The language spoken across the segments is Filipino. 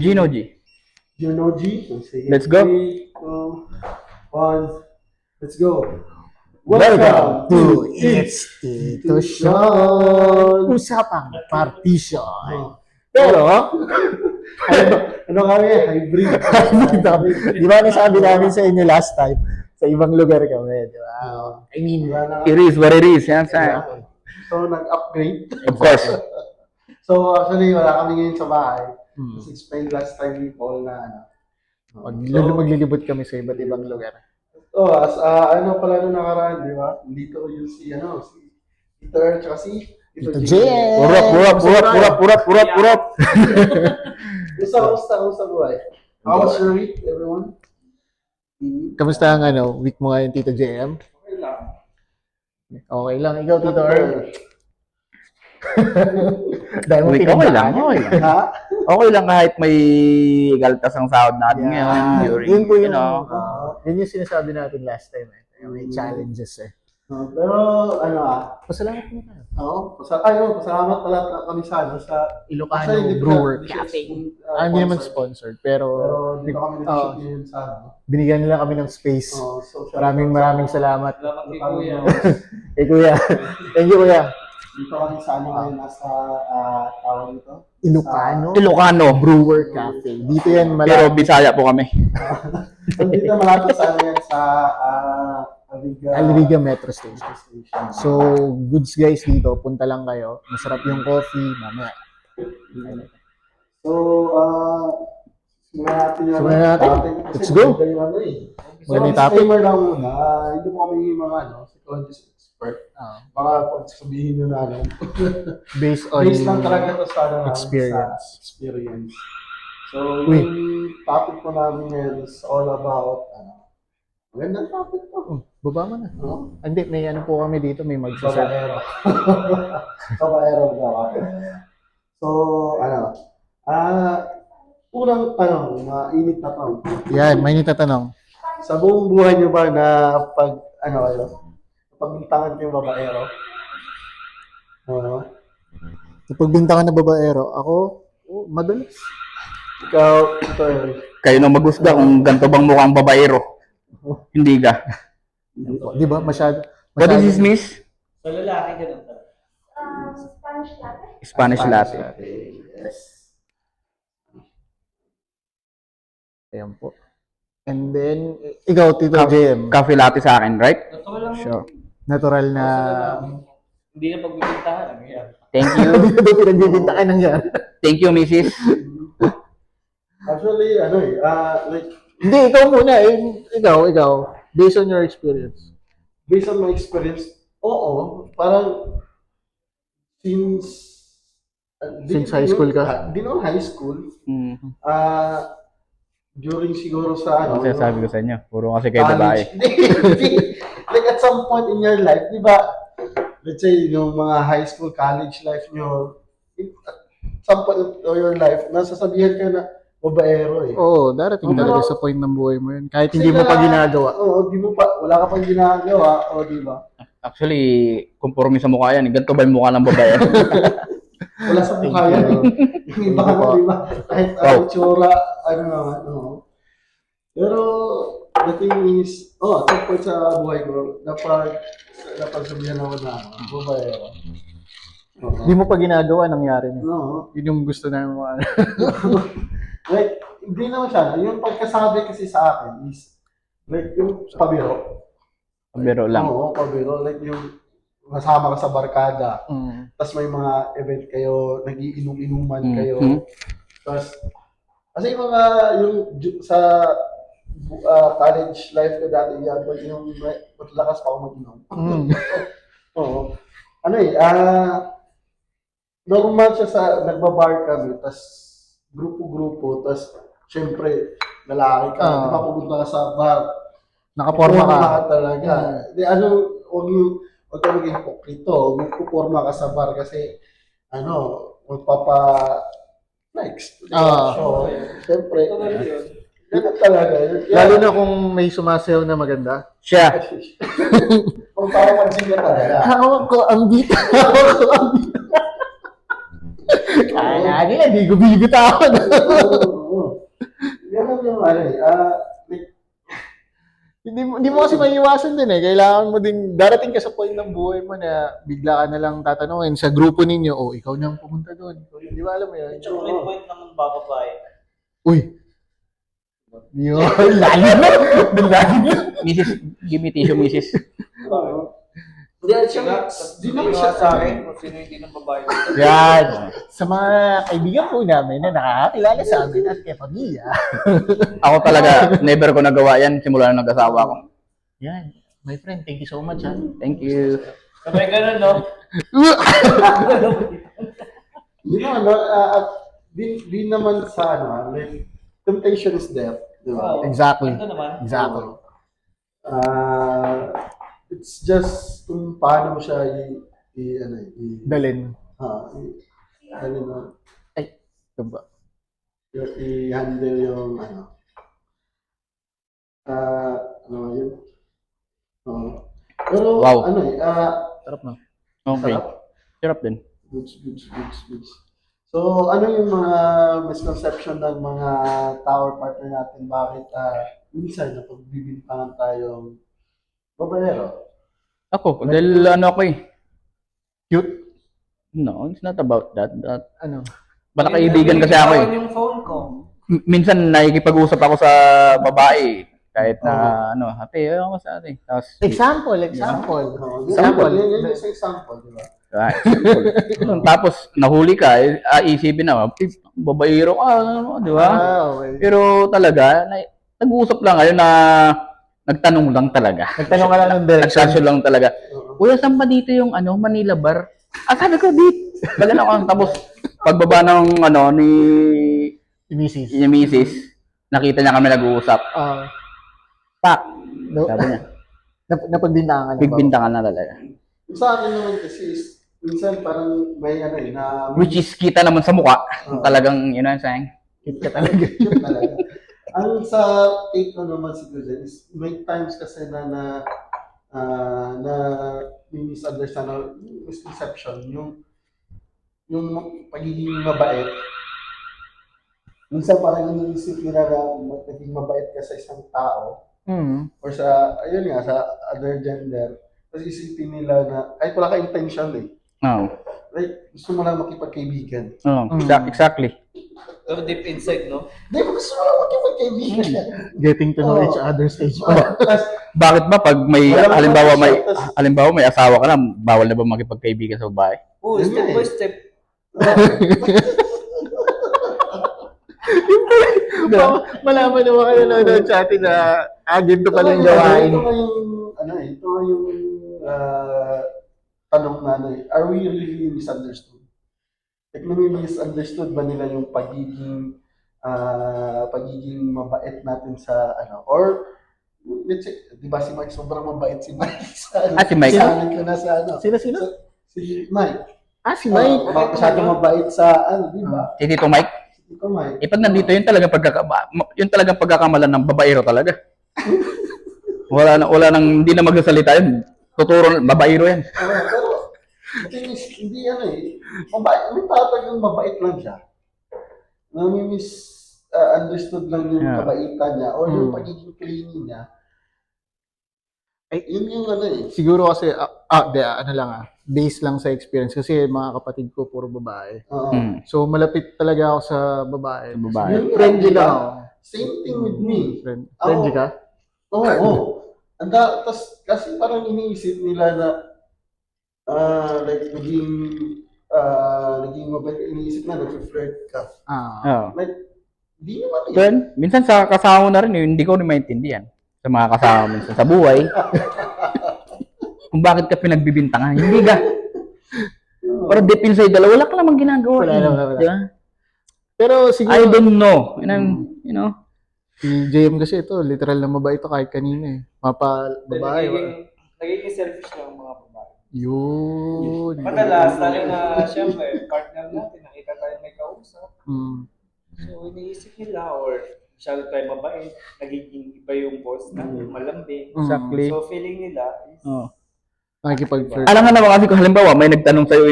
Gino G. Juno G. Sige. Let's go. 3, 2, 1. Let's go. Welcome to It's Tito Sean. Usapang partition. Pero, Ano kami? Hybrid. di ba nasabi namin sa inyo last time, sa ibang lugar kami, di ba? I mean, It is what it is. Yan sa. So, nag-upgrade. Of course. So, actually, wala kami ngayon sa bahay. Kasi explain last time ni Paul na maglilibot kami sa iba't ibang lugar. ano pala nung nakaraan, di ba? Dito yung si Tito Earl, tsaka si Tito Tito J. Purap. Kamusta buhay? How was your week, everyone? Kamusta ang week mo ngayon, Tito JM? Okay lang. Okay lang. Ikaw, Tito Earl? Dahil mo Okay lang. Ha? Okay lang kahit may galtas ang sahod natin ngayon. During, Yun po yung, yun yun yung sinasabi natin last time. May challenges Pero, Pasalamat mo na. pasalamat pala kami sa Ilocano Actually, hindi ko Brewer na- Cafe. uh, Hindi naman sponsored. sponsored, pero Dito kami nag-shoot ngayon sa binigyan nila kami ng space. social Maraming salamat. Salamat kay Kuya. Eh, Kuya. Thank you, Kuya. Dito kami sa ngayon, nasa tawag nito. Ilocano. Brewer Cafe. Dito yan Pero Bisaya po kami. Dito malapit sa yan sa Alriga Metro Station. So, goods guys dito, punta lang kayo. Masarap yung coffee, mamaya. So, simulan natin. Let's go. Maganda Maganda yung topic. disclaimer lang muna. Hindi po kami mga psychologist expert. Baka pag sabihin nyo na Based on based lang talaga ito sa experience. Sa experience. So, yung topic po namin ngayon is all about magandang topic to. Baba mo na. No? Hindi, may po kami dito, may magsaserve. Babaero. Babaero daw. So, unang tanong, mainit na tanong. Yan, may nitatanong. Sa buong buhay niyo ba na pagbintangan kayo babaero? Kapag bintangan na babaero, ako, madalas. Ikaw, Kayo na maghusga kung ganito bang mukhang babaero. Hindi ka. Di ba? Masyado. What is this, miss? Sa lalaki, ganun talaga. Spanish latte. Ayan po. And then, ikaw, Tito JM. Coffee latte sa akin, right? Totoo lang. Sure. Natural na... Hindi na pagbibintahan. Ang yan. Thank you. Hindi ko daw pinagbibintangan ng yan. Thank you, Mrs. actually, Hindi, ikaw muna. Ikaw. Based on your experience. based on my experience, parang since High school ka? Di naman high school. Mm. During siguro sa Ano sabi ko sa inyo? Puro kasi kayo babae. Hindi. Like at some point in your life, di ba? Let's say, yung mga high school, college life nyo, at some point of your life, nasasabihan ka na babaero eh. Oo, darating talaga sa point ng buhay mo yun. Kahit hindi mo pa ginagawa. Di mo pa, wala ka pang ginagawa, di ba? Actually, conforme sa mukha yan. Ganito ba yung mukha ng babae? Wala sa mukha yan eh. Yung iba ka na, di ba? Kahit tsura, Pero, the thing is, at some point sa buhay ko, dapat sabihan ako na, babaero. Hindi mo pa ginagawa, nangyari na. No. Yun yung gusto namin mga Like, hindi naman siya. Yung pagkasabi kasi sa akin is, like, yung pabiro. Pabiro lang. Oo, pabiro. Like, yung masama ka sa barkada. Tapos may mga event kayo, nag-iinom-inuman kayo. Tapos, kasi yung sa college life ko dati, yung matlakas pa ako mag-inom. Oo. Normal siya sa nagbabar kami, tapos grupo-grupo, tapos syempre, lalaki ka, di ba pupunta ka sa bar, nakaporma ka. talaga. Huwag ka maging hipokrito, magpuporma ka sa bar kasi, magpapa-next. So, syempre, ganun talaga. Lalo na kung may sumasayaw na maganda. Siya. Kung papapansin ka talaga. Hawak ko ang dito. Kaya nila, di ko bibitawan. yung ano eh, like, Hindi mo kasi maiiwasan din eh. Kailangan mo din, darating ka sa point ng buhay mo na bigla ka na lang tatanungin sa grupo ninyo, oh, ikaw na ang pumunta doon. Di ba alam mo yun? Tsaka may point naman bababae. Uy! Yun, lalim na! Lalim na! Mrs. Give me tissue, Mrs. hindi siya, di naman siya sa akin kung sino hindi ng babae. Yan! Sa mga kaibigan po namin na nakakakilala sa amin at kay pamilya. Ako talaga, never ko nagawa yan simula na nag-asawa ko. Yan. My friend, thank you so much ha. Thank you. Sabay ganun, no? Di naman, di naman sa ano, like, temptation is death. Di ba? Oo. Exactly. Ito naman. Exactly. It's just kung paano mo siya Dalin. ano na, Ito ba? i-handle yung ano. Ano nga yun? Pero, Wow. ano eh, Sarap na. Okay. Sarap din. goods. So, ano yung mga misconception ng mga tower partner natin? Bakit minsan napagbibintangan tayong babaero? Ako, dahil ano ako eh. Cute? No, it's not about that. Ano? Baka kaibigan kasi ako eh. yung phone ko. Minsan nakikipag-usap ako sa babae. Kahit na, ano, ate, ayaw ko sa ate. Tapos, Example. Example. Yan yung example, di ba? right. Tapos, nahuli ka, isipin na, babaero ka, ano, di ba? Okay. Pero talaga, nag-uusap lang kayo na nagtanong lang talaga. Nagtanong ka lang ng direction. Nagkasyo lang talaga. Kuya, saan ba dito yung ano, Manila Bar? Sabi ko, dito. Bagan ako. Tapos, pagbaba ng ano, ni Mrs. Mrs., nakita niya kami nag-uusap. Pak! No, Sabi niya, napagbintangan na ba? bigbintangan na talaga. Sa akin naman kasi is, minsan parang may ano eh, na Which is, kita naman sa mukha. Talagang, yun ang sayang. Cute ka talaga. cute talaga. Ang sa take ko naman siguro dyan is, may times kasi na may misunderstand or misconception, yung pagiging mabait. Minsan parang iniisip nila na naging mabait ka sa isang tao or sa, ayun nga, sa other gender. Tapos isipin nila na, kahit wala ka intention eh. Oo. Like, gusto mo lang makipagkaibigan. Oo, exactly. Pero deep inside, no? Di ba gusto mo lang makipagkaibigan? Getting to know each other stage pa. Tapos, Bakit ba pag may, Walang halimbawa may asawa ka na, bawal na ba makipagkaibigan sa babae? Oo, Yun step nga by eh. step. Malaman naman kayo nanonood sa atin na ganito pala yung gawain. Ito nga yung, ano eh, ito nga yung tanong na ano eh, are we really misunderstood? Like, nami-misunderstood ba nila yung pagiging mabait natin sa ano, or let's say, di ba si Mike, sobrang mabait si Mike sa ano, Si Mike? sabi ko na sa ano, Sino? si Mike. Si Mike. Masyadong mabait sa ano, di ba? Si Tito Mike, Ito Mike. pag nandito, yun talagang pagkakamalan ng babaero talaga. Wala nang, hindi na magsasalita yun. Tuturo, babaero yan. Pero, the thing is, hindi ano eh, mabait, may tatag yung mabait lang siya. Understood lang yung Yeah. kabaitan niya or yung pagiging clingy niya. Ay, Yun yung ano eh. siguro kasi, based lang sa experience. Kasi mga kapatid ko, puro babae. Oo. So, malapit talaga ako sa babae. Sa babae. Yun, Friendly di ba? lang ako. Same thing with me. Friendly ka? Oo. Tas, kasi parang iniisip nila na like naging mabait, iniisip na nag-flirt ka. Oo. Like, di naman eh. Then, minsan sa kasama na rin, hindi ko rin maintindihan. Sa mga kasama minsan sa buhay. Kung bakit ka pinagbibintangan. Hindi ka. Pero deep inside, wala ka namang ginagawa. Wala eh. naman, wala. Diba? Pero I siguro, don't know. And I'm, you know, si JM kasi ito, literal na mabait ito kahit kanina eh. Babae. Nagiging selfish lang ang mga babae. Yun. Madalas, lalo na siyempre, partner natin, nakita tayo may kausap. So, iniisip nila or masyado tayo mabait, nagiging iba yung boss natin, malambing. exactly. So, feeling nila is, Nakikipag-flirt. Alam nga naman kasi kung halimbawa, may nagtanong sa'yo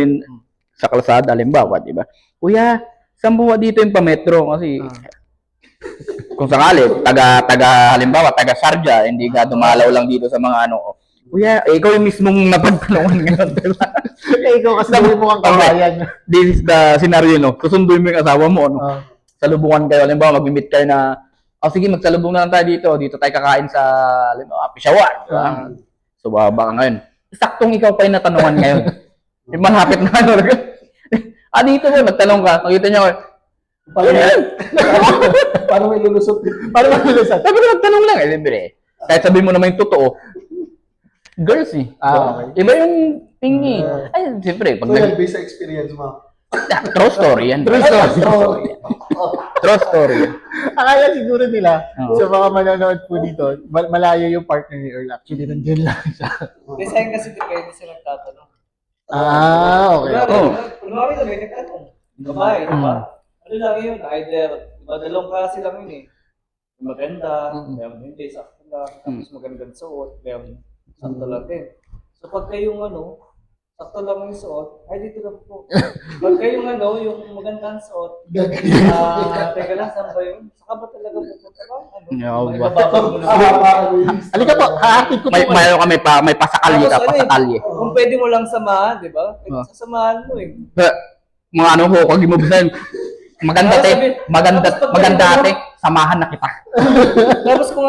sa kalsada, halimbawa, di ba? Kuya, saan buwa dito yung pametro? Kasi, kung sakali, halimbawa, taga Sharjah, hindi ka dumalaw lang dito sa mga ano, kuya, ikaw yung mismong napagtanungan ngayon, diba? Ikaw kasi gawin mo ang kabayan. This is the scenario, no? Susunduin mo yung asawa mo, no? Oh. Salubungan kayo, halimbawa, mag-meet kayo na, sige, magsalubong na lang tayo dito tayo kakain sa, halimbawa, Peshawar, diba? So, baka ngayon, saktong ikaw pa yung natanungan ngayon. Yung malapit na ano, dito mo, nagtanong ka, nakita niya ko, Paano may lulusot? sabi ko, nagtanong lang, siyempre, kahit sabihin mo naman yung totoo, girls eh. Okay. Iba yung thingy. Ay, siyempre, pag So yan, based sa experience mo. true story yan. True story. Akala siguro nila, Oo. sa mga manonood po dito, malayo yung partner ni Earl. Actually, nandiyan lang siya. Design kasi depende sa nagtatanong. Okay. Kunwari lang, may nagtatanong. Babae, diba? Ano lang yun? Either, madalong klase lang yun eh. Maganda, meron hindi, sakto lang. Tapos magandang suot, meron sakto lang din. So pag kayong sakto lang yung suot, ay dito lang po. Pag kayong yung magandang suot, teka lang, saan ba yun? Saka ba talaga pupunta ba? May bababa mo na. Halika po, hahatid ko po. May pasakalye ka, Tapos pasakalye. kung pwede mo lang samahan, di ba? Sasamahan mo eh. Mga ano ho, kag mo bisan. Maganda ate, samahan na kita. Tapos kung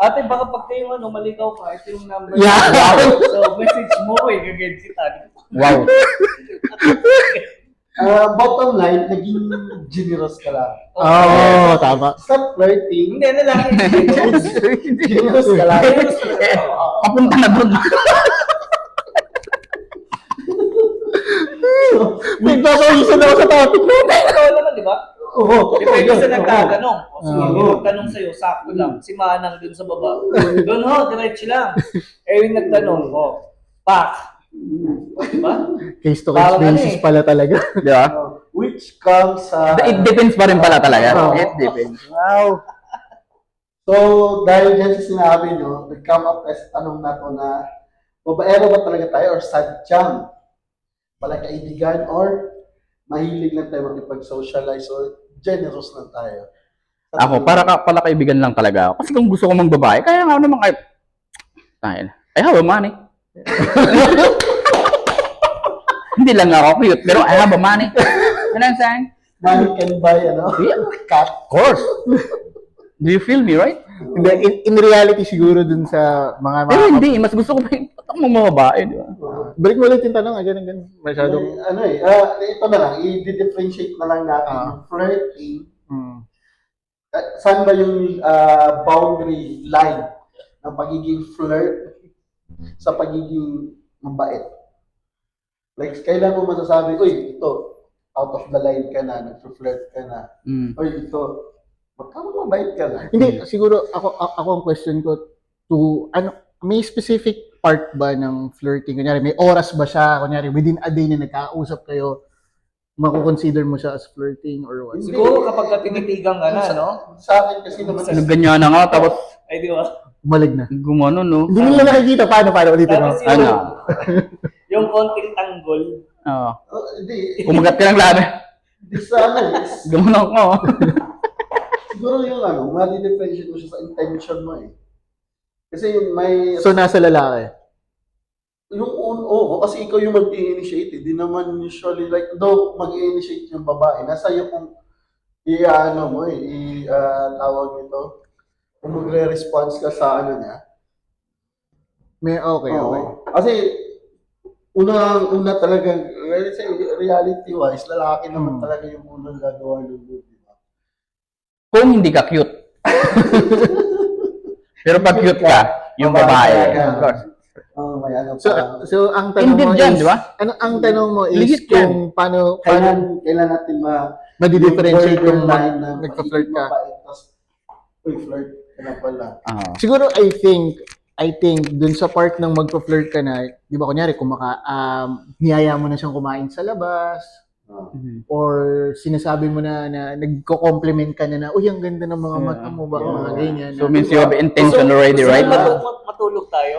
ate baka pag kayo maligaw ka, ito yung number. Yeah. So message mo gagawin si Tani. Wow. Bottom line, naging generous ka lang. Tama. Stop flirting. Hindi, lalaki. Generous ka lang. Papunta na doon. Nagpapawisan ako sa topic mo. Ikaw naman, di ba? Oo. Depende sa nagtatanong. O sige, may magtanong sa'yo, sakto lang. Si Manang dun sa baba. Doon diretso lang. Yung nagtanong, pak. Di ba? Case-to-case basis pala talaga. Di ba? Which comes sa... It depends pa rin pala talaga. It depends. Wow. So, dahil dyan sa sinabi nyo, nag-come up as tanong na to na babaero ba talaga tayo or sadyang pala kaibigan or mahilig lang tayo makipag-socialize or generous lang tayo. Ako, pala kaibigan lang talaga ako. Kasi kung gusto ko mang babae, kaya nga naman kahit... I have a money. Hindi lang ako cute, pero I have a money. You know what I'm saying? Money can buy, Yeah. cat. Of course. Do you feel me, right? Hindi, in reality siguro dun sa mga Pero hindi, mas gusto ko pa yung mga babae, di ba? Balik mo ulit yung tanong, ganun. Masyadong... Ito na lang, i-differentiate na lang natin yung flirting. Hmm. Saan ba yung boundary line ng pagiging flirt sa pagiging mabait? Like, kailan mo masasabi, uy, ito, out of the line ka na, nag-flirt ka na. Uy, ito, magkano mabait ka na? Hindi, siguro ako ang question ko may specific part ba ng flirting? Kunyari, may oras ba siya? Kunyari, within a day na nagkausap kayo, makukonsider mo siya as flirting or what? Siguro kapag tinitigan ka na, no? Sa akin kasi naman, Ganyan na nga, tapos Ay, di ba? Umalag na. gumano, no? Hindi nila nakikita. Paano ulitin mo? Tapos Ano? yung konting tanggol. Oo. hindi, Kumagat ka ng labi. sa ano, Gumano ko. siguro yung ma-differentiate mo siya sa intention mo eh. Kasi may, So, nasa lalaki. kasi ikaw yung mag-i-initiate eh. Di naman usually, like, though mag-i-initiate yung babae, nasa iyo kung tawag nito, kung magre-response ka sa niya. Okay. Kasi, una talagang, let's say, reality-wise, lalaki naman talaga yung unang gagawa ng good, di ba? Kung hindi ka cute. Pero pag cute ka, yung babae. Of course. May So, ang tanong Indeed mo dyan, is, di ba? ang tanong mo is Legit yan. kung paano kailan natin ma-differentiate kung line na nagpa-flirt ka. Flirt ka na pala. Siguro I think dun sa part ng magpa-flirt ka na, di ba kunyari niyaya mo na siyang kumain sa labas, or sinasabi mo na nagko-compliment ka na, uy, ang ganda ng mga mata mo ba, mga ganyan. So means you have intention already, right? Matuto matulog tayo.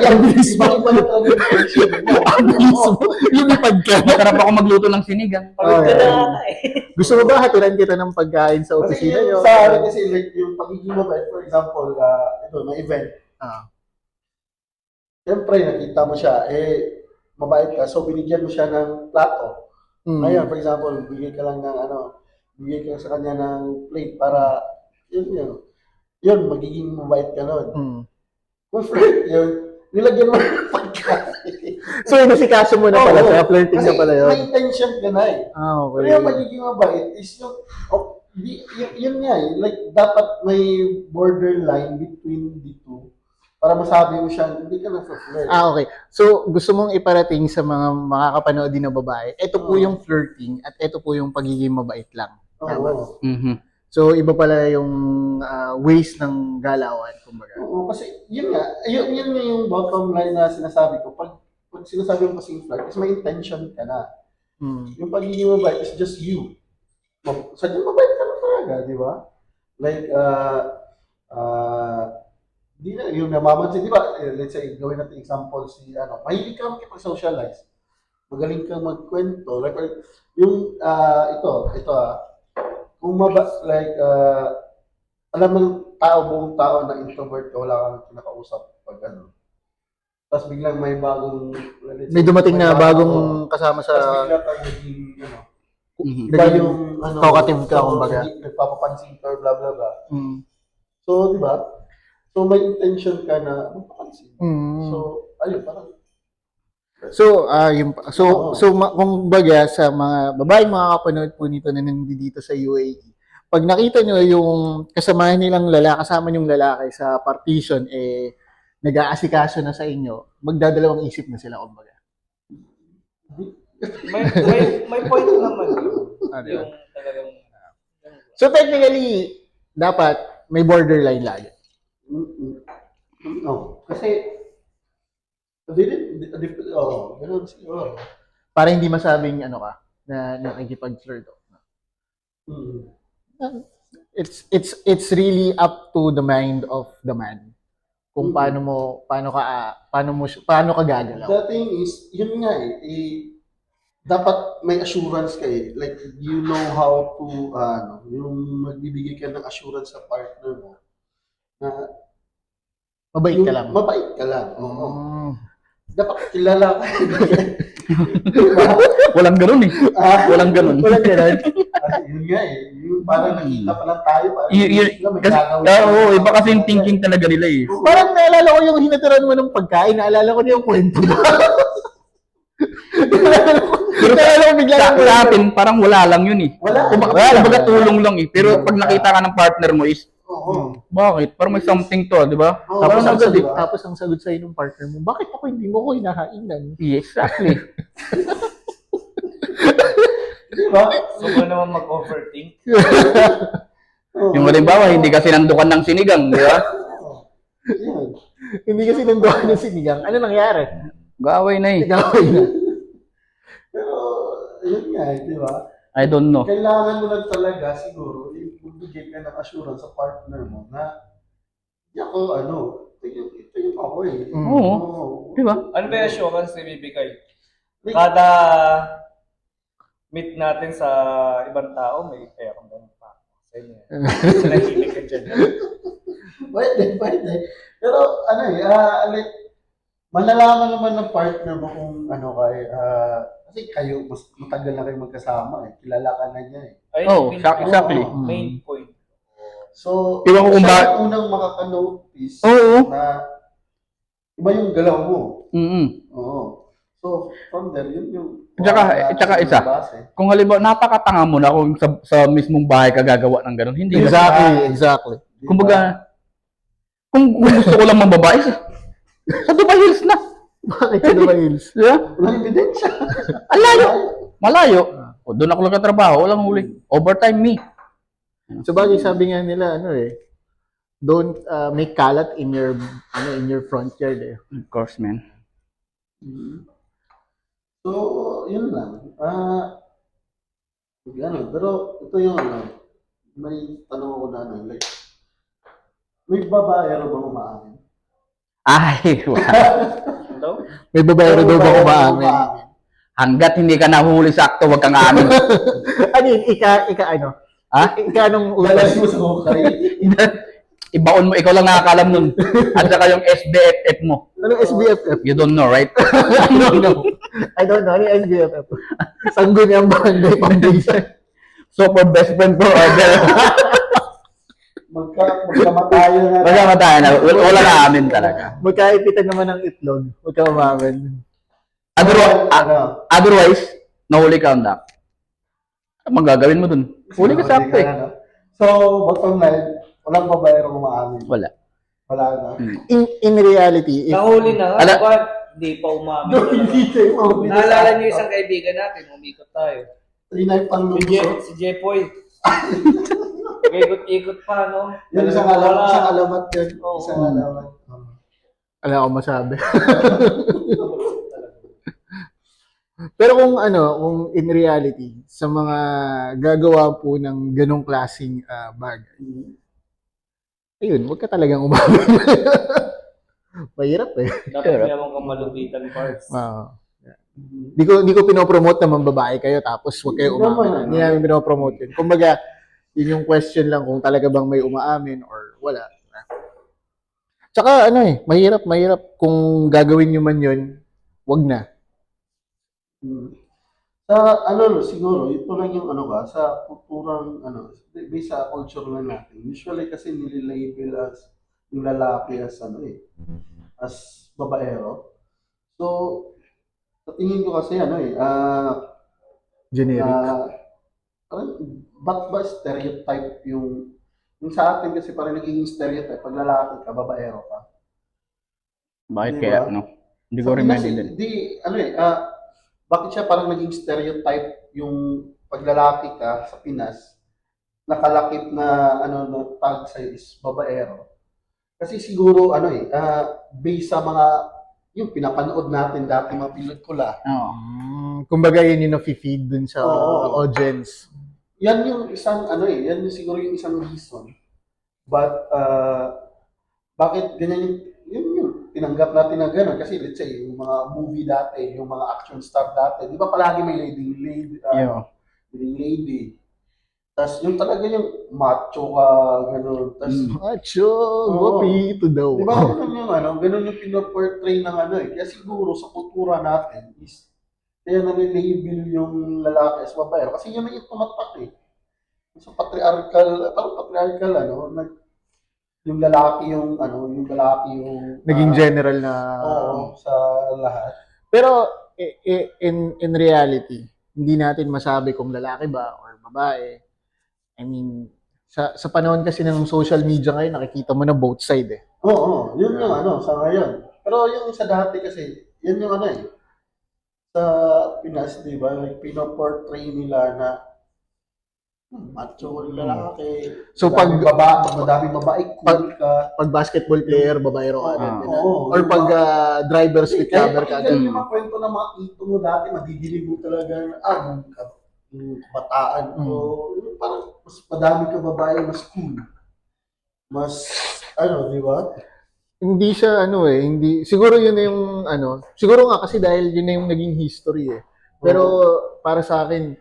Ang bilis mo. Iba na talaga yung tension mo. Ang bilis mo. Lumipad ka. Masarap ako magluto ng sinigang. Pagod ka Okay. na ata eh. Gusto mo ba hatiran kita ng pagkain sa Kasi opisina yung nyo? sa akin kasi like yung pagiging mabait, for example, ito, may event. Ah. Siyempre, nakita mo siya, mabait ka, so binigyan mo siya ng plato. Mm. Ngayon, for example, bigay ka sa kanya ng plate para, yun, magiging mabait ka nun. Mm. Kung flirt yun, nilagyan mo ng pagkain. So, inasikaso mo na pala, Oo. kaya flirting Kasi na pala yun. may intention ka na eh. Ah, Pero okay. yung magiging mabait is yun nga eh, like dapat may borderline between the two para masabi mo siya, hindi ka na-flirt. Ah, okay. So, gusto mong iparating sa mga makakapanood din na babae, ito po Oo. yung flirting at ito po yung pagiging mabait lang. Oo. Mhm. So, iba pala yung ways ng galawan, kumbaga. Oo, kasi yun nga, yun nga yung bottom line na sinasabi ko. Pag sinasabi mo kasing flirt, is may intention ka na. Mm. Yung pagiging mabait is just you. Sadyang mabait ka na talaga, di ba? Like, di na, yung namamansin, di ba? Let's say, gawin natin example mahilig ka makipag-socialize. Magaling kang magkwento. Like, yung, kung alam mo buong tao na introvert ka, wala kang kinakausap pag tapos biglang may bagong, let's say, May dumating na may bagong kasama tapos sa... bigla kang naging, Mhm. iba yung, Talkative ka, so, kumbaga. nagpapapansin ka or blah, blah, blah. Mm. So, di ba? So, may intention ka na magpapansin. Mm. So, ayun, parang, Kung baga sa mga babaeng makakapanood po nito na nandito sa UAE, pag nakita nyo yung kasamahan nilang lalaki, kasama yung lalaki sa partition, nag-aasikaso na sa inyo, magdadalawang isip na sila, kumbaga. May point naman yun. Ano Yung yun? talagang... So technically, dapat may borderline lagi. no. Kasi, ganun siguro. Para hindi masabing ano ka, na nakikipag-flirt. Mm. It's really up to the mind of the man kung paano ka gagalaw. The thing is, yun nga dapat may assurance ka eh. Like, you know how to, yung magbibigay ka ng assurance sa partner mo na Mabait ka lang. Mabait ka lang. Oo. Mm. Dapat kilala ka. Walang ganun eh. Walang ganun. Walang ganun. Yun nga eh. Yung parang nakita pa lang tayo. Parang may Kasi, gagawin. oo, iba kasi yung thinking talaga nila eh. Parang naalala ko yung hinaturan mo ng pagkain, naalala ko na yung kwento mo. Pero naalala ko bigla Sa yung atin, parang wala lang yun eh. Wala. Kumbaga tulong lang eh. Pero pag nakita ka ng partner mo is, Oo. bakit? Parang may something to, di ba? Oo, Tapos wala agad sagot. eh. Tapos ang sagot sa'yo ng partner mo, bakit ako hindi mo ko hinahainan? Yeah, exactly. Di ba? So, kung naman mag-overthink, Oo. Yung halimbawa, hindi ka sinandukan ng sinigang, di ba? Oo. Yan. Hindi kasi nandoon ng sinigang. Ano nangyari? Gaway na eh. Nagawin na. Pero, yun nga eh, di ba? I don't know. Kailangan mo lang talaga siguro, magbigay ka ng assurance sa partner mo na, hindi ako, ito yung ako eh. Oo. Di ba? ano ba yung assurance na ibibigay? Like, Kada meet natin sa ibang tao, may pera mo pa. Sa inyo. Nahilig ka dyan. pwede. Pero, like, malalaman naman ng partner mo kung kasi kayo, mas matagal na kayo magkasama eh. Kilala ka na niya eh. Ay, Oh, main exactly. point. Main point. So, Iwan ko kung siya ba- ang unang makaka-notice Oo. na iba yung galaw mo. Mm-mm. Oo. So, from there, yun yung... Tsaka isa. base. Kung halimbawa, napakatanga mo na kung sa mismong bahay ka gagawa ng ganun. Hindi. Exactly. Di ba? Kumbaga, kung gusto ko lang mababae, sa Dubai Hills na. Bakit sa Dubai Hills? Di ba? Walang ebidensya. Ang layo. Malayo. O, doon ako lang katrabaho. Walang huli. Overtime me. So bagay sabi nga nila, don't make kalat in your front yard eh. Of course, man. So, yun lang. Pero ito yung may tanong ako na like, May babaero ba umaamin? Ay, wow. Hello? May babaero daw ba umaamin? Hanggat hindi ka nahuli sakto, wag kang amin. Ano yun? Ika ano? Ha? Ika nung Lalas mo sa hukay. Ibaon mo, ikaw lang nakakalam nun. At saka yung SBFF mo. Anong SBFF? You don't know, right? I don't know. I don't know. Ano yung SBFF? Sangguniang Barangay Foundation. So, for best friend forever. Magkamatayo na. Magkama tayo na. Wala na amin talaga. Magkaipitan naman ng itlog. Huwag ka umamin. Otherwise, nahuli ka, Andak. Ano magagawin mo dun? Huli ka sakto eh. So, bottom line, walang babaero umaamin. Wala. Wala na. In reality, if Nahuli na nga, Ala- ba? Hindi pa umamin. Hindi kayo mahuli. Naalala niyo isang kaibigan natin, umikot tayo. Trinay pang lumusot. Si Jepoy. Ikot-ikot pa, no? Yung isang alamat yun. Oo. Isang alamat. wala akong masabi. Pero kung kung in reality, sa mga gagawa po ng ganong klaseng bagay, ayun, huwag ka talagang umamin. Mahirap eh. Dapat meron kang malupitan parts. Di ko pinopromote na mambabae kayo tapos huwag kayo umamin. Hindi namin pinopromote yun. Kumbaga, yun yung question lang kung talaga bang may umaamin or wala. Tsaka mahirap kung gagawin nyo man yun, wag na. Sa siguro, ito lang yung sa kulturang, based sa culture na natin. Usually kasi nililabel as, yung lalaki as, as babaero. So, sa tingin ko kasi, Generic. ba't ba stereotype yung sa atin kasi parang naging stereotype, pag lalaki ka, babaero ka. Bakit Di kaya, ba? no? Hindi ko Sa rin Pinas, maintindihan. bakit siya parang naging stereotype yung paglalaki ka sa Pinas, nakalakip na na tag sa is babaero. Kasi siguro based sa mga yung pinapanood natin dati mga pelikula. Oo. Kumbaga yun yung na-feed dun sa Oo. audience. Yan yung isang yan yung siguro yung isang reason. But bakit ganyan yung tinanggap natin na gano'n? Kasi let's say, yung mga movie dati, yung mga action star dati, di ba palagi may leading lady. Tapos yung talaga yung macho ka, gano'n. Tapos, Macho, Oo. guwapito daw. di ba ganun yung pinoportray ng Kaya siguro sa kultura natin is, kaya nalilabel yung lalaki as babaero. Kasi yun yung tumatak eh. Sa patriarchal, yung lalaki yung Naging general na. oo, sa lahat. Pero in reality, hindi natin masabi kung lalaki ba or babae. I mean, sa panahon kasi ng social media ngayon, nakikita mo na both side eh. Oo, yun yung sa ngayon. Pero yung sa dati kasi, yun yung sa Pinas, di ba? Like, pinoportray nila na macho yung lalaki. So, madaming babae, cool ka. Pag basketball player, babaero ka agad. Ah. Oo. Or pag driver's with Kaya camera ka pakinggan agad. yung mga kwento ng mga tito mo dati, madidilig mo talaga yung kabataan. So, yung parang mas madami ka babae, mas cool. Mas, di ba? Hindi siya hindi siguro yun na yung siguro nga kasi dahil yun na yung naging history eh. Pero para sa akin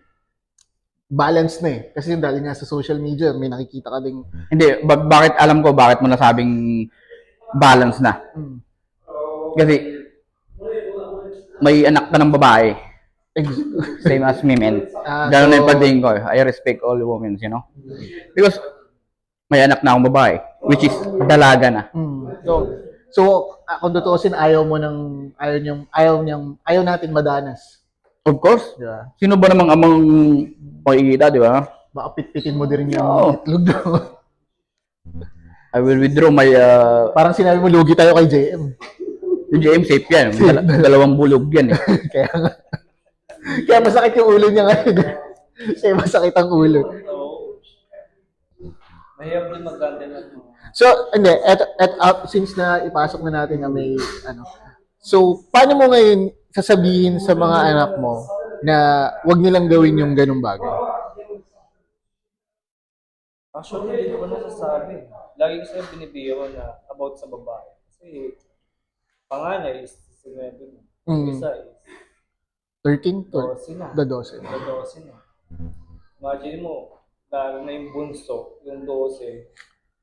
balance na eh. Kasi dahil nga sa social media, may nakikita ka ding Hindi, bakit alam ko bakit mo nasabing balance na? Kasi may anak ka ng babae. Same as me, man. Ganun na yung pagdating ko. I respect all women, you know? Because may anak na akong babae, which is dalaga na. So kung tutuusin ayaw natin madanas. Of course. Di ba? Sino ba namang amang makikita, di ba? Baka pitpitin mo din yung Oo. itlog daw. I will withdraw my... Parang sinabi mo, lugi tayo kay JM. yung JM safe yan. Dalawang bulog yan eh. Kaya masakit yung ulo niya ngayon. Kaya masakit ang ulo. Mahirap din mag-handle ng So, hindi. Since na ipasok na natin na may So, paano mo ngayon sasabihin sa mga anak mo na wag nilang gawin yung ganung bagay? Actually, hindi ko nasasabi. Lagi ko sa'yo binibiro na about sa babae. Kasi, panganay is 11. Mm. Isa is 13, 12. 12 na. The 12. The 12 na. Imagine mo, lalo na yung bunso, yung 12.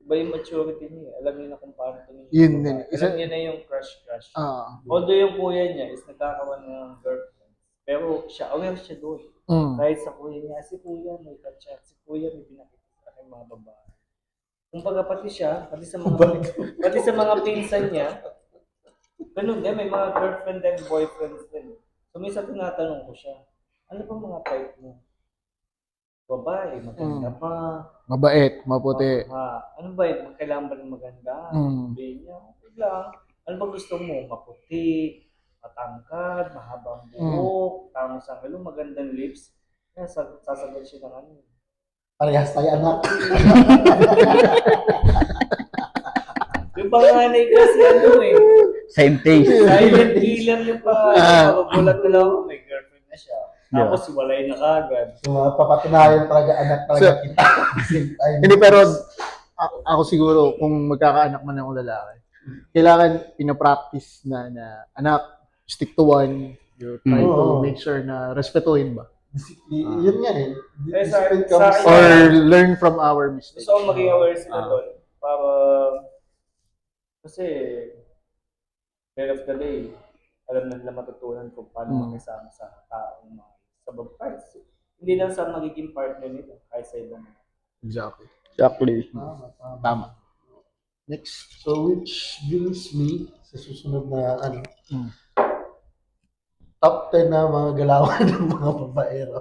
Iba yung maturity niya. Alam niya na kung paano tumingin. Yun sa din. babae. Alam niya na yung crush. Ah. Although yung kuya niya is nagkakaroon ng girlfriend. Pero siya, aware siya doon. Mm. Kahit sa kuya niya, si kuya may kachat, si kuya may pinakita sa aking mga babae. Kumbaga pati siya, pati sa mga pinsan niya, ganun din, may mga girlfriend and boyfriends din. So minsan tinatanong ko siya, ano ba mga type mo? Babae, maganda pa. Mabait, maputi. Ano ba yun? Kailangan ba ng maganda? Sabi niya, okay lang. Ano ba gusto mo? Maputi, matangkad, mahabang buhok, tamang sa halo, magandang lips. Kaya sasagot siya ng ano. Parehas tayo, anak. Yung panganay kasi ano eh. Same taste. Silent killer yung panganay. Magugulat na lang ako, may girlfriend na siya. Tapos walay na kagad. So, papatunayan talaga, anak talaga kita. Hindi, pero ako siguro, kung magkakaanak man ako lalaki, kailangan pinapractice na anak, stick to one. You try to make sure na respetuhin ba? Yun nga eh. Sa- Discipline comes sa- Or learn from our mistakes. Gusto ko maging aware sila doon. Para, kasi, end of the day, alam na nila matutunan kung paano makisama sa taong mga sa babae. Hindi lang sa magiging partner nila, kahit sa ibang mga. Exactly. Exactly. Tama. Next. So, which brings me sa susunod na top 10 na mga galawan ng mga babaero.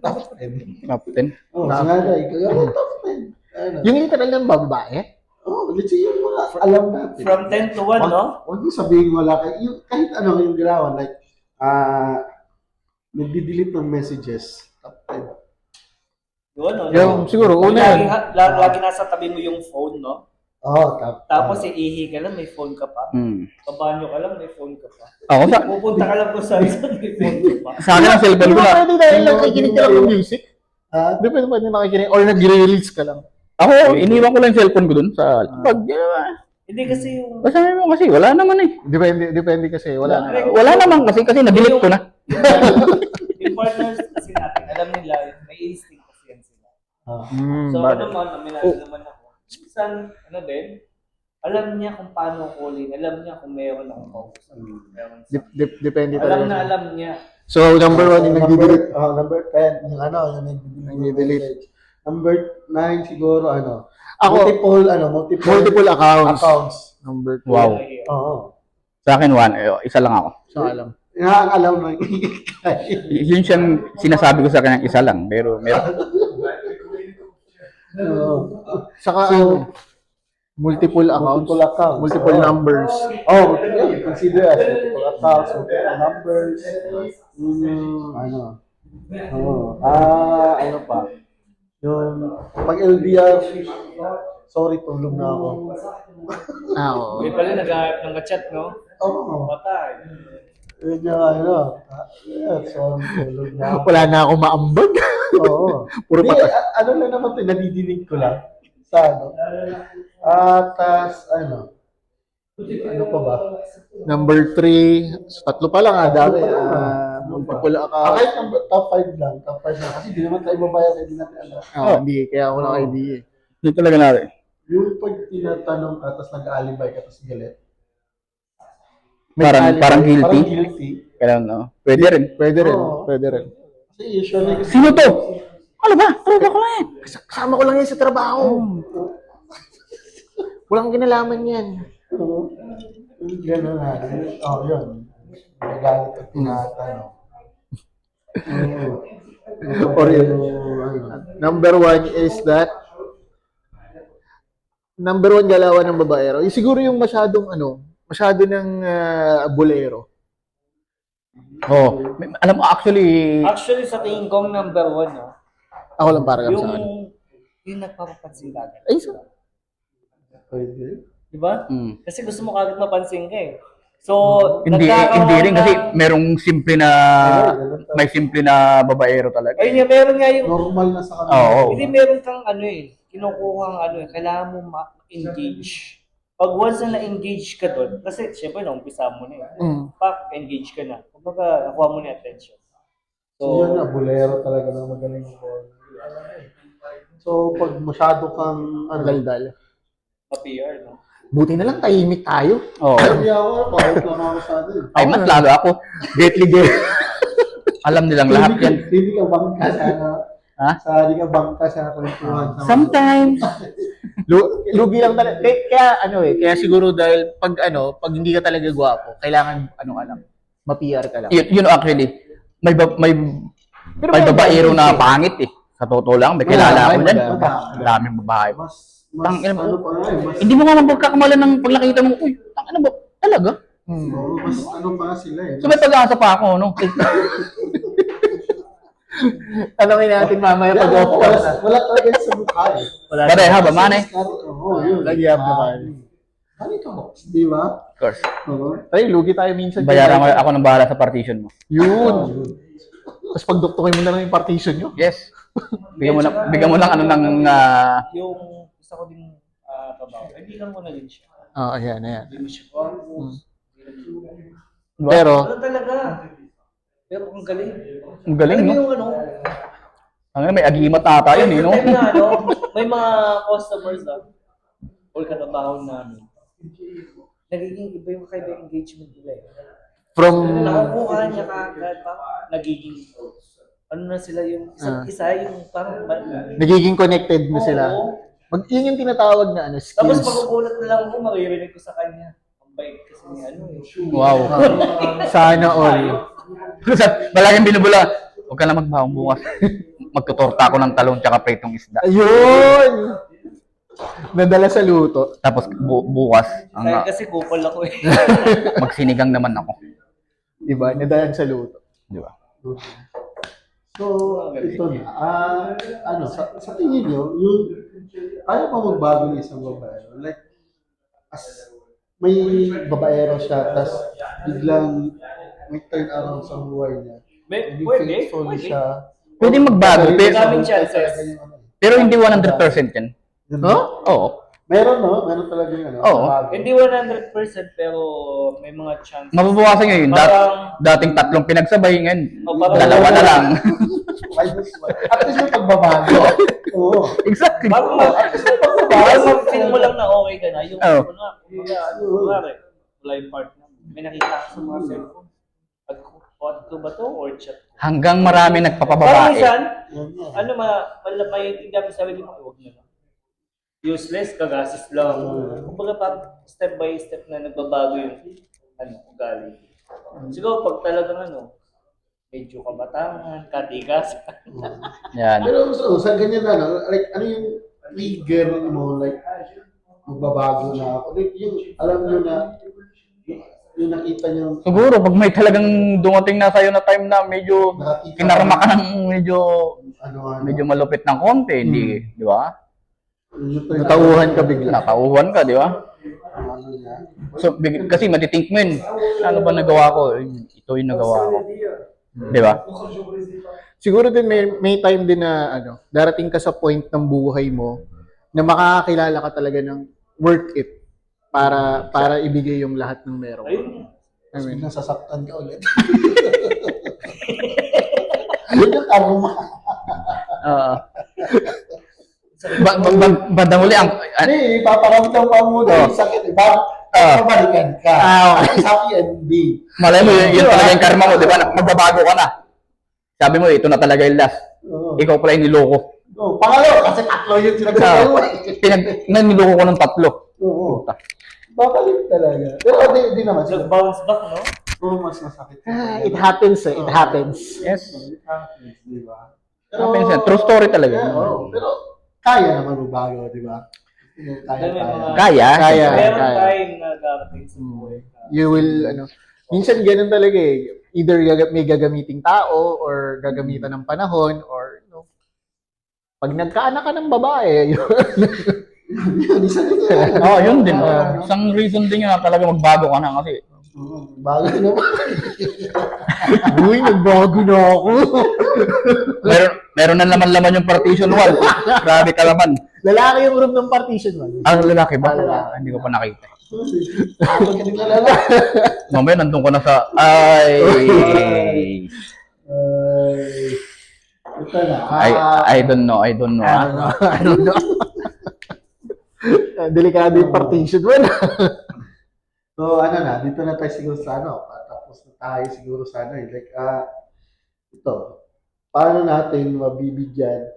Top 10. Captain. Oh, si Nanay, top 10. Ano? Yung literal ng babae? Oh, let's say yung mga alam natin. From 10 to 1, no? Huwag niyo sabihin wala kayo. Yung, kahit ano yung galawan, like, nagdi-delete ng messages. Top 10. Yun, no? Yung, siguro, una Lagi, yan. lagi nasa tabi mo yung phone, no? Oh, top 10. Tapos iihi ka lang, may phone ka pa. Pabanyo ka lang, may phone ka pa. Ako sa Pupunta ka lang po sa isang may phone ka pa. sa akin ang cellphone Hindi ko ba na. pwede dahil nakikinig ka lang ng music? Hindi pwede nakikinig or nag-release ka lang. Ako, iniwan ko lang yung cellphone ko dun sa pag Hindi kasi yung... basta mo kasi wala naman eh. Depende kasi. Wala na. Wala naman kasi delete ko na. Yung partners kasi natin, alam nila, may instinct kasi yan sila. So ano naman, aminado naman ako. Minsan, ano din, alam niya kung paano kulin, alam niya kung meron akong kausap. Depende Alam talaga. na alam niya. So, number 1 yung nag-delete. Number 10, yung yung Nag-delete. Number 9 siguro, Ako, multiple accounts. Number 2. Wow. Oo. Sa akin isa lang ako. So, alam. Ang alam mo. Yun siyang sinasabi ko sa kanya isa lang, pero meron. Saka, multiple accounts. Multiple numbers. Oh, consider as multiple accounts, multiple numbers. Ano pa? Yung pag LDR, sorry, tulog na ako. Oo. May pala nag-aarap ng chat, no? Oo. Patay. Yun yung sorry, tulog na ako. Wala na ako maambag. Oo. Puro Hindi, patay. ano lang naman ito, nadidinig ko lang. Sa ano pa ba? Number 3. Tatlo pa lang dami. Multiple accounts. Kahit top 5 lang. Kasi di naman tayo babayar, hindi natin alam. Hindi. Kaya ako naka-idea. Hindi talaga natin. Yung pag tinatanong ka, tapos nag-alibay ka, tapos galit. Parang guilty. Parang guilty. Kaya no. Pwede rin. Pwede rin. Oo. Pwede rin. Kasi usually, Sino to? Ano ba? Talaga ko lang yan. Kasama ko lang yan sa trabaho. Walang kinalaman yan. Gano'n na. Yun. Nagalit at tinatanong. Or yun. Number 1 is that number 1 galawan ng babaero. Siguro yung masyado ng bolero. Oh, alam mo actually Actually, sa tingin ko, number 1, no? Ako lang para sa akin. Yung nagpapapansin kagad. Ay, so, Pwede. Diba? Kasi gusto mo kagad mapansin ka eh. So, hindi rin kasi merong simple na may simple na babaero talaga. Ayun nga, meron nga yung... Normal na sa kanila. Oo. Hindi meron kang kinukuha ang ano, kailangan mo ma-engage. Pag once na na-engage ka doon, kasi syempre umpisa mo na eh. Engage ka na. Kumbaga, nakuha mo na yung attention. So, yun na, bolero talaga na magaling ko. So, pag masyado kang, Daldal. Pa-PR, no? Buti na lang tahimik tayo. Oo. hindi ako, kahit lang ako sa atin. Ay, mas lalo ako. Gately girl. Alam nilang lahat yan. Hindi ka bangka sa, Ha? hindi ka bangka sa kwentuhan. Sometimes. Lugi lang talaga. Kaya siguro dahil pag hindi ka talaga gwapo, kailangan alam, ma-PR ka lang. Yun actually, may Pero may babaero na pangit eh. Sa totoo lang, may kilala ako Madami, dyan. madami. Daming babae. Mas, Tangina mo. ano pa nga, mas, Hindi mo nga mapagkakamalan ng pag nakita mo, uy, ano ba? Talaga? oo, mas ano pa nga sila eh. So may pag-asa pa ako, no? Tanongin natin mamaya pag off wala, ka. wala talaga yan sa mukha eh. Pareha ba, manay? Oo, yun. Lagi up naman. Ano ito? Di ba? Of course. Oo. Ay, lugi tayo minsan. Bayaran ko ako ng bahala sa partition mo. Yun. Tapos pagduktukin mo na lang yung partition nyo. Yes. Bigyan mo lang ano ng Yung isa ko din trabaho, hindi lang mo na din siya. Ayan. Hindi mo siya focus. Pero, Ano talaga? Pero ang galing. ang galing, Alam mo no? yung ano? Ang may agimat na tayo, eh, no? May mga, may mga customers or katabaho namin. Nagiging iba yung kaiba engagement nila eh. from, Nakukuha niya kagad pa, nagiging ano na sila yung isa't isa yung parang nagiging connected na sila. Oo. Yun yung tinatawag na Tapos skills. magugulat na lang ako, maririnig ko sa kanya. Ang bait kasi ni ano eh. Wow. Sana all. Palaging binubula. Huwag ka na magbahong bukas. Magtutorta ako ng talong tsaka pritong isda. Ayun! Nadala sa luto. Tapos bukas, Kaya kasi kupal ako eh. magsinigang naman ako. Diba? Nadala sa luto. Di ba? So, ito na. Sa tingin nyo, yung kaya pa magbago ng isang babaero? Like, may babaero siya, tas biglang may turn around sa buhay niya. Naging Pwede. faithful siya. Pwede magbago, pero, Daming chances. pero hindi 100% yan. No? Oo. Meron, no? Meron talaga yung Oo. bago. Hindi 100% pero may mga chances. Mababawasan nyo yun. Parang- Dating 3 pinagsabay, ngayon, parang- 2 na lang. At least may pagbabago. Oo. Exactly. Parang mag-feel mo lang na okay ka na. Yung Oo. kunwari, live partner. May nakita ka sa mga cellphone. Pod ko ba to or chat ko? Hanggang marami Parang nagpapababae. minsan, Yan nga. may tindahan sa sarili mo, huwag na lang. Useless, kagastos lang. Kumbaga parang step by step na nagbabago yung ugali. Siguro pag talagang medyo kabatangan, katigas. Yan. Pero sa ganyan na, like, ano yung trigger mo, like, magbabago na ako? Like, yung, alam nyo na, yung nakita nyo, Siguro, pag may talagang dumating na sa'yo na time na medyo nakakita kinarma ka ng ano, medyo malupit ng konti, hindi, di ba? yung turn Natauhan ka bigla. Natauhan ka, di ba? ano niya. So, kasi matitink mo yun, ano ba nagawa ko? Ito yung nagawa ko. Di ba? Siguro din may time din na darating ka sa point ng buhay mo na makakakilala ka talaga ng worth it para ibigay yung lahat ng meron. Ayun. I mean, Nasasaktan ka ulit. Yun yung karma. Banda muli ang... Hindi, ipaparamdam ka muna yung sakit. Babalikan ka. okay. Happy ending. Malay mo, yun talaga yung karma mo, di ba? Magbabago ka na. Sabi mo, ito na talaga yung last. Oo. Ikaw pala yung niloko. Pangalawa, kasi tatlo yung sinagsasawa. Niloko ko ng 3. Oo. Babalik talaga. Pero di naman. Nag-bounce back, no? Oo, mas masakit. It happens It happens. Yes. Di ba? Happens yan. True story talaga. Oo. Pero kaya naman magbago, di ba? Kaya. Kaya. Kaya. Meron time na darating sa buhay. You will, minsan ganun talaga eh. Either may gagamiting tao or gagamitan ng panahon or, pag nagkaanak ka ng babae, Yun, isa din yan. Oo, yun din. Isang reason din yun na talaga magbago ka na kasi Bago naman. uy, nagbago na ako. meron na laman-laman yung partition wall. Grabe ka laman. Lalaki yung room ng partition mo. Lalaki ba? Lalaki. Hindi ko pa nakita. Kapag ka naglalala. Mamaya nandun ko na sa... Ay! Ito na. I don't know. I don't know. I don't know. Delikado yung partition mo. So, ano na, dito na tayo siguro sa ano, tapos na tayo siguro sa ano, like, ito, paano natin mabibigyan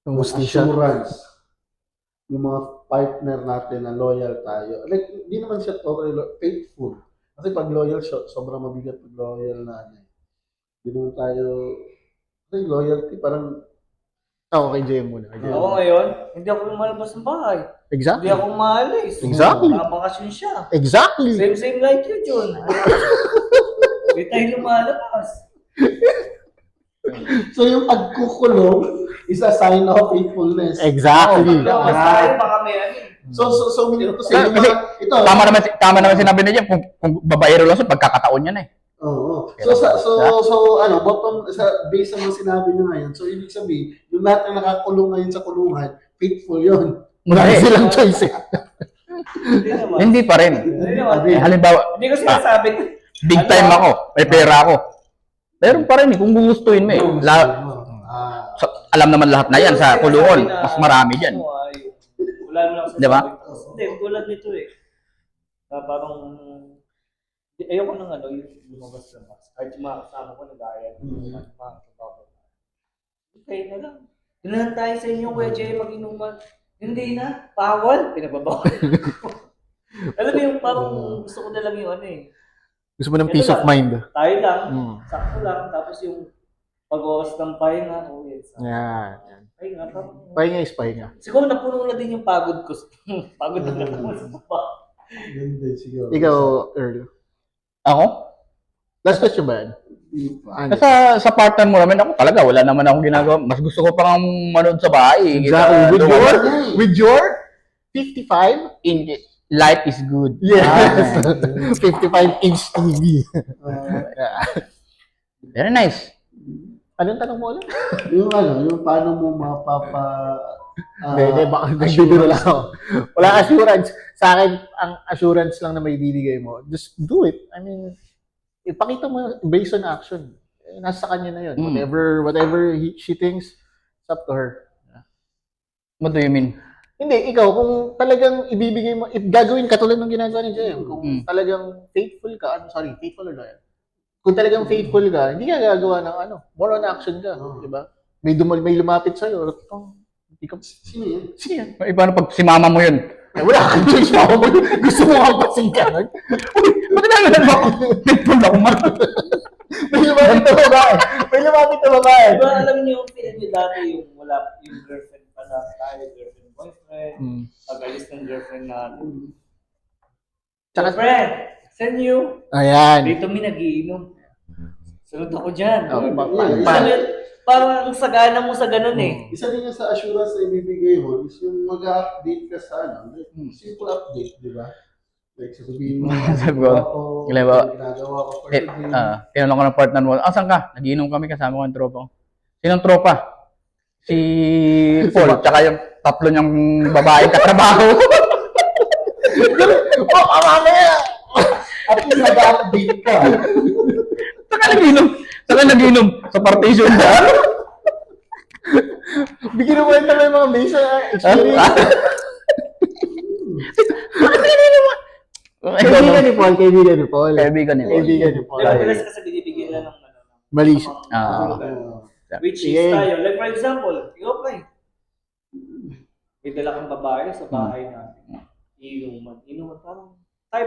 Yung ng hustisya. assurance yung mga partner natin na loyal tayo. Like, hindi naman siya totally faithful. Kasi pag loyal siya, sobrang mabigat pag loyal na ano. Hindi naman tayo, kasi loyalty parang, Ako kay JM muna. Kay JM. Ako ngayon, hindi ako lumalabas ng bahay. Hindi Exactly. ako maalis. Exactly. Nakabakasyon siya. Exactly. Same like you, John. Hindi tayo lumalabas. so yung pagkukulong is a sign of faithfulness. Exactly. Lumabas tayo, baka may ano. So meaning to say, yung Kasi, mga, ito, Tama naman sinabi niya dyan, kung babaero lang siya, pagkakataon yan eh. oo. So ano, based sa mga sinabi niyo ngayon, so ibig sabihin, yung lahat na nakakulong ngayon sa kulungan, faithful yun. Wala na silang choice eh. Hindi naman. Hindi pa rin. Hindi naman. Halimbawa, Hindi ko sinasabi. big time ako, may pera ako. Meron pa rin eh, kung gugustuhin mo eh. Alam naman lahat na yan sa kulungan, mas marami dyan. Wala mo lang sa Di ba? Hindi, tulad nito eh. Parang, ayoko nang ano, yung lumabas-labas. Kahit yung mga kasama ko nag-aayat. Okay na lang. Dinahan tayo sa inyo, Kuya Jay, mag-inuman. Hindi na. Bawal. Pinababawal. Alam mo yung parang gusto ko na lang yung ano eh. Gusto mo ng peace of mind. Tayo lang. Mm. Sakto lang. Tapos yung pag-oos ng pahinga. Oh yes. Yan. Pahinga. Parang, Pahinga is pahinga. siguro napuno na din yung pagod ko. Pagod na lang sa baba. Yun din siguro. Ikaw, Earl. Ako? Last question ba yan? Ano? Sa partner mo naman ako talaga, wala naman akong ginagawa. Mas gusto ko pang manood sa bahay. Exactly. With your 55? Life is good. Yes. 55-inch TV. Very nice. Anong tanong mo ulit? Yung ano, yung paano mo Hindi, baka nagbibiro lang ako. Wala assurance. Sa akin, ang assurance lang na may bibigay mo, just do it. I mean, ipakita mo based on action. Nasa kanya na yun. Whatever she thinks, it's up to her. What do you mean? Hindi, ikaw, kung talagang ibibigay mo, if gagawin katulad ng ginagawa ni Jem, kung talagang faithful ka, faithful or loyal? Kung talagang faithful ka, hindi ka gagawa ng more on action ka, di ba? May lumapit sa'yo, hindi ka, Sino yun? sige yan. Paano pag si mama mo yun? Eh, wala kang choice mo. Gusto mo kang pasingkanan. Uy, ba't namin ako? Faithful ako man. May lumapit na babae. May lumapit na babae. Diba alam niyo yung feeling niyo dati yung wala yung girlfriend pala tayo, girlfriend, boyfriend, pag-alis ng girlfriend natin. Tsaka, Girlfriend, send you. ayan. Dito mi nagiinom. Sunod ako dyan. Oh, Parang ang sagana mo sa ganun eh. Isa din yung sa assurance na ibibigay mo is yung mag-update ka sa like, simple update, di ba? Like, sasabihin mo, Sabi ko, ginagawa ko for today. tinanong ko ng partner mo, saan ka? Nagiinom kami kasama ko ng tropa ko. Sinong tropa? Si Paul, tsaka yung tatlo niyang babaeng katrabaho. Mamaya! At least mag-update ka. Saka nagiinom sa partition dyan. Bigyan mo ito may mga base experience. Kaibigan ni Paul. Kaibigan ni Paul. Kaibigan ni Paul. Madalas kasi binibigyan na ng Mali. which is tayo. Like for example, ikaw pa eh. May dala kang babae sa bahay natin. Inuman. Parang tayo,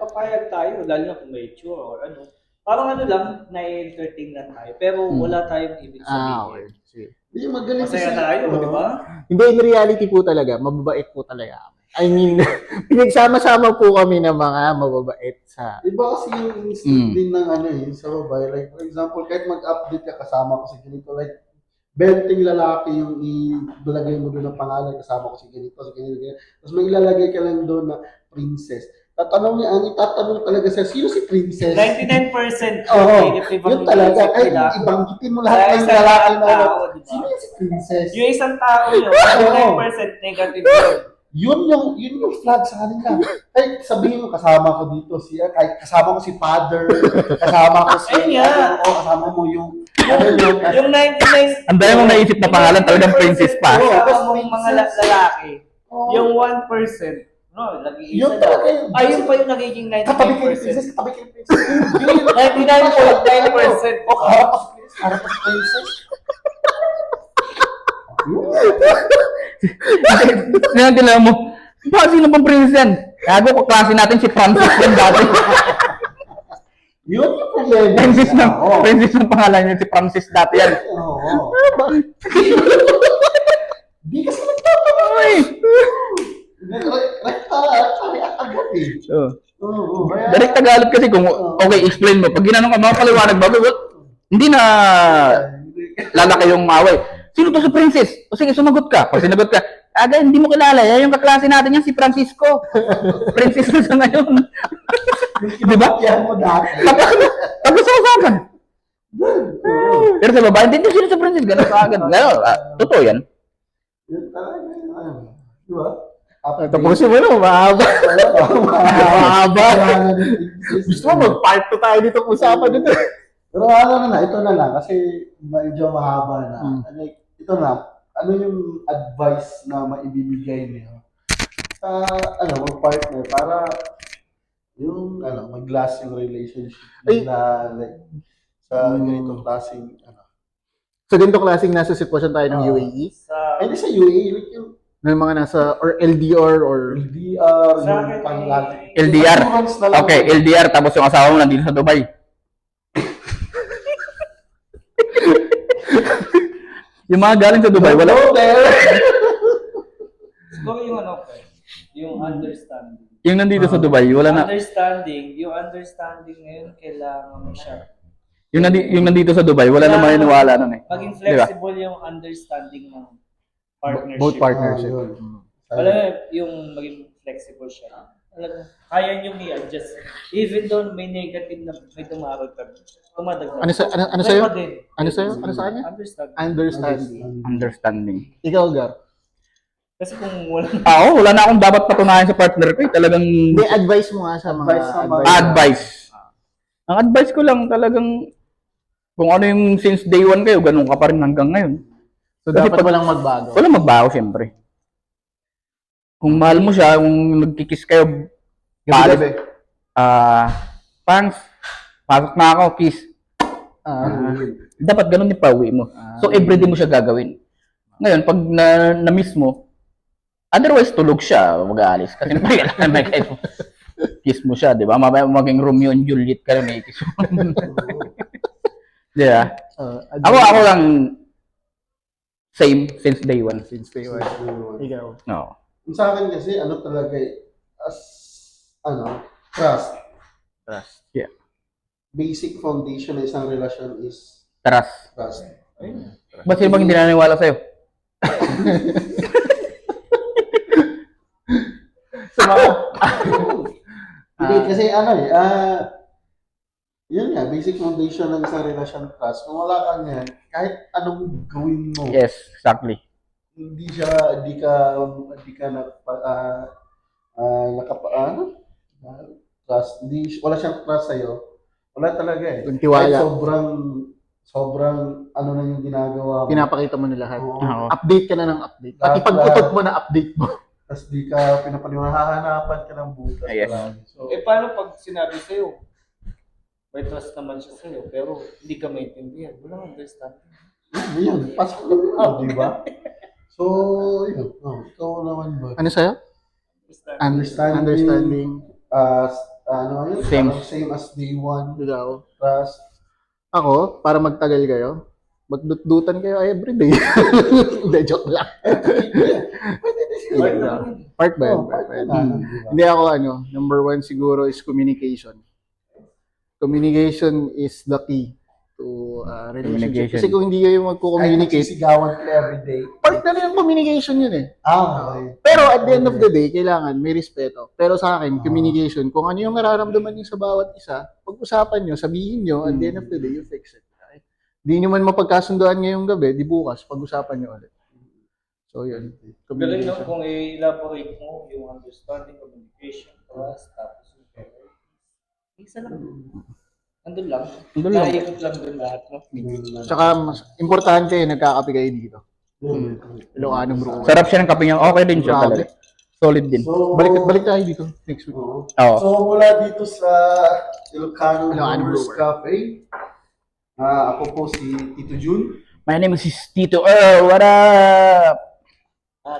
papayag tayo. Lalo na kung may tour or ano. Parang ano lang, na-entertain lang tayo. Pero wala tayong ibig sabihin. Okay. Hindi, magaling Masaya tayo, di ba? Hindi, in reality po talaga, mababait po talaga kami. I mean, pinagsama-sama po kami ng mga mababait sa... Iba kasi yung instinct din ng sa babae. Like, for example, kahit mag-update ka kasama ko si ganito, like, 20 lalaki yung ilalagay mo doon ng pangalan, kasama ko si ganito, si ganito, ganito. Tapos may ilalagay ka lang doon na princess. ang itatanong talaga sa sino si Princess? 99% Oo, if yun talaga. Kahit ibanggitin mo lahat ng lalaki na, sino si Princess? Yung isang tao yun, 99% negative yun. Yun yung flag sa kanila. Kahit sabihin mo, kasama ko dito siya, kahit kasama ko si Father, kasama ko si, Ayun nga. kasama mo yung, Yung 99... Ang dami mong naisip na pangalan, talagang princess pa. Kasama mong mga lalaki. oh, Yung 1%, no, nag-iisa yun lang. talaga yun. Ayun pa yung nagiging Katabi kay Princess, 99%. katabi kay Princess. 99.9%. O, harap pa si Princess, harap pa si Princess. Ngayon tinanong mo, sino bang princess yan? Gago ko, klase natin si Francis yan dati. Yun yung problema. Princess ng pangalan niya, si Francis dati yan. Oo. Di kasi nagtatanong. Ay! Agad eh. So, Oo. direct Tagalog kasi kung, okay, explain mo. Pag ginanong ka, mga paliwanag bago, hindi na lalaki yung away. Sino to si Princess? O sige, sumagot ka. Pag sinagot ka, aga, hindi mo kilala. Yan yung kaklase natin yan, si Francisco. Princess na sa ngayon. Di ba? Yan mo dati. Tapos sa usapan. Pero sa babae, hindi sino sa Princess. Ganun ka agad. Ganun, totoo yan. Yun talaga yun. Di ba? Tapusin mo na, mahaba. Mahaba. Gusto mo mag-part 2 tayo dito kung usapan dito. Pero ito na lang, kasi medyo mahaba na. Ito na, ano yung advice na maibibigay niyo sa, mag-partner para yung, mag-last yung relationship na, like, sa ganitong klaseng, So, ganitong klaseng nasa sitwasyon tayo ng UAE? Ay, hindi sa UAE, like yung Ng mga nasa, or LDR, or... LDR, Sa yung akin, panglag. LDR. Assurance na lang. Okay, LDR. Tapos yung asawa mo nandito sa Dubai. Yung mga galing sa Dubai, wala. Hello there! Siguro yung yung understanding. Yung nandito sa Dubai, wala na. Yung understanding ngayon, kailangan mo siya. Yung nandito sa Dubai, wala na maniniwala nun eh. Maging Di ba? flexible yung understanding ng partnership. Both partnership. Alam mo, yung maging flexible siya. Alam mo, kaya nyo i-adjust. Even though may negative na may tumarag ka, tumadagdag. Ano sa'yo? Ano sa'yo? Ano sa kanya? Understanding. Understanding. Ikaw, Gar. Kasi kung wala Wala na akong dapat patunayan sa partner ko eh. Talagang Hindi, advice mo nga sa mga advice. Ang advice ko lang talagang kung ano yung since day one kayo, ganun ka pa rin hanggang ngayon. So, Kasi dapat walang magbago. Wala magbago, siyempre. Kung mahal mo siya, kung nagkikiss kayo, Gabi-gabi. Pants, pasok na ako, kiss. Dapat ganun yung pauwi mo. So, everyday mo siya gagawin. Ngayon, pag na-miss mo, otherwise, tulog siya, mag-aalis. Kasi may kayo. Kiss mo siya, di ba? Maging Romeo and Juliet ka rin, may kiss mo. Di ba? Ako lang, same since day one. Since day one. Ikaw. No. Sa akin kasi, talaga trust. Trust. Yeah. Basic foundation ng isang relasyon is Trust. trust. Ba't sino bang hindi naniniwala sa'yo? Hindi, kasi yun nga, basic foundation ng isang relasyon trust. Kung wala ka niyan, kahit anong gawin mo, Yes, exactly. hindi ka trust, wala siyang trust sa'yo, wala talaga eh. Yung tiwala. Kahit sobrang na yung ginagawa mo. Pinapakita mo na lahat. Oo. Update ka na ng update. Pati Lahat pag-utot mo na update mo. Tapos di ka pinapaniwala, hahanapan ka ng butas. Yes. palagi. So, paano pag sinabi sa'yo, may trust naman siya sa'yo, pero hindi ka maintindihan. Walang understanding. yun, pasok na yun, di ba? So, yun. Ikaw naman ba? Ano sa'yo? Understanding. Yun, Same. parang same as day one. Ikaw. Trust. Ako, para magtagal kayo, magdutdutan kayo everyday. Hindi, joke lang. Part ba yun? Part ba yun? Hindi ako number one siguro is communication. Communication is the key relationship. Communication. Kasi kung hindi kayo Kahit magko-communicate, nagsisigawan ka everyday. part na rin ng communication yun eh. Okay. Pero at the end of the day, kailangan may respeto. Pero sa akin, communication, kung ano yung nararamdaman niyo sa bawat isa, pag-usapan niyo, sabihin niyo, at the end of the day, you fix it. Okay? Hindi niyo man mapagkasunduan ngayong gabi, di bukas, pag-usapan niyo ulit. So yun. Galing no, kung i-elaborate mo yung understanding, communication, trust, tapos yung priorities. Isa lang. Andun lang. Andun lang. Naikot lang dun lahat, no? Tsaka mas importante, nagkakape kayo dito. Ilocano bro. Sarap siya ng kape niya. Okay din siya Grabe. talaga. Solid din. So, Balik tayo dito next week. Oo. Oo. So, mula dito sa Ilocano Ilocano Brewers Brewer. Cafe, ako po si Tito Jun. My name is Tito Earl. What up?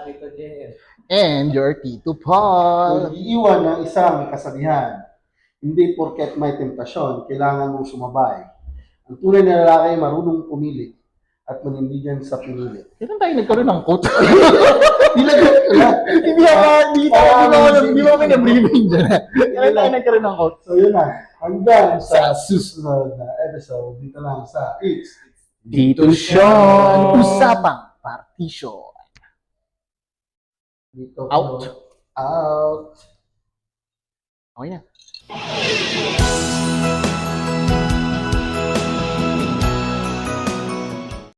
Tito Jeff. And your Tito Paul. Iiwan ng isang kasabihan. Hindi porket may tentasyon, kailangan mong sumabay. Ang tunay na lalaki ay marunong pumili at manindigan sa pinili. Kailan tayo nagkaroon ng quote? Nilagay ko na. Hindi mo kami na-briefing dyan. Kailan tayo nagkaroon ng quote? So yun na. Hanggang sa susunod na episode dito lang sa It's Tito Sean. Usapang Partisyon. Dito Out. Out. Okay na.